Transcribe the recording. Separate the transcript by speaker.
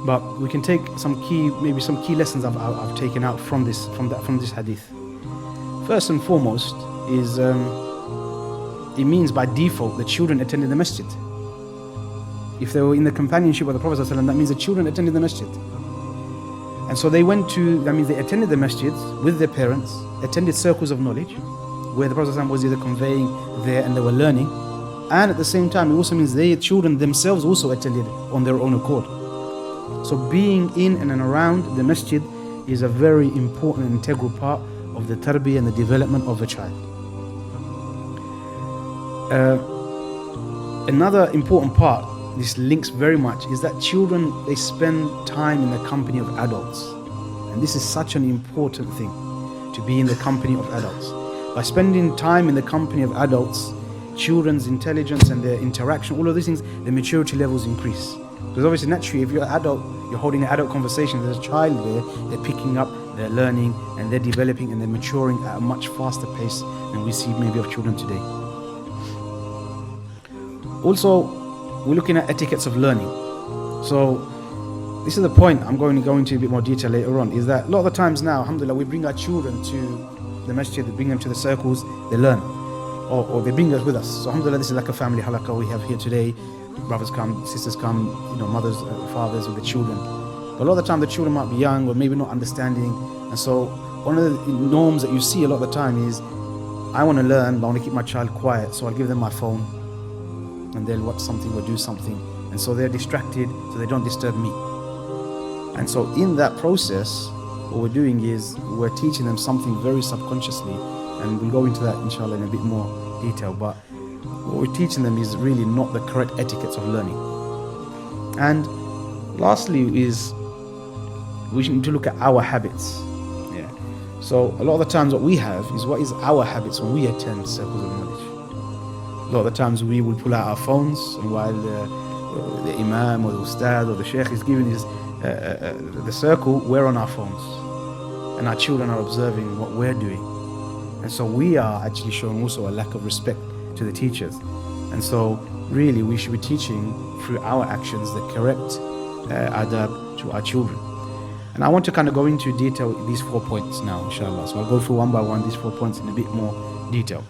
Speaker 1: But we can take some key lessons I've taken out from this hadith. First and foremost is it means by default the children attended the masjid. If they were in the companionship of the Prophet ﷺ, that means the children attended the masjid. And so that means they attended the masjid with their parents, attended circles of knowledge, where the Prophet ﷺ was either conveying there and they were learning. And at the same time, it also means their children themselves also attended on their own accord. So being in and around the masjid is a very important and integral part of the tarbiyah and the development of a child. Another important part, this links very much, is that children, they spend time in the company of adults. And this is such an important thing, to be in the company of adults. By spending time in the company of adults, children's intelligence and their interaction, all of these things, their maturity levels increase. Because obviously naturally, if you're an adult, you're holding an adult conversation, there's a child there, they're picking up, they're learning, and they're developing and they're maturing at a much faster pace than we see maybe of children today. Also, we're looking at etiquettes of learning. So this is the point I'm going to go into a bit more detail later on, is that a lot of the times now, alhamdulillah, we bring our children to the masjid, we bring them to the circles, they learn. Or they bring us with us. So alhamdulillah, this is like a family halaqah we have here today. Brothers come, sisters come, mothers, fathers with the children. But a lot of the time the children might be young or maybe not understanding. And so one of the norms that you see a lot of the time is, I want to learn, but I want to keep my child quiet. So I'll give them my phone and they'll watch something or do something. And so they're distracted, so they don't disturb me. And so in that process, what we're doing is we're teaching them something very subconsciously. And we'll go into that inshallah in a bit more detail. But what we're teaching them is really not the correct etiquettes of learning. And lastly is we need to look at our habits. Yeah. So a lot of the times what we have is, what is our habits when we attend circles of knowledge? A lot of the times we will pull out our phones, and while the imam or the ustad or the sheikh is giving the circle, we're on our phones. And our children are observing what we're doing. And so we are actually showing also a lack of respect to the teachers. And so really we should be teaching through our actions the correct adab to our children. And I want to kind of go into detail these 4 points now, inshallah. So I'll go through one by one these 4 points in a bit more detail.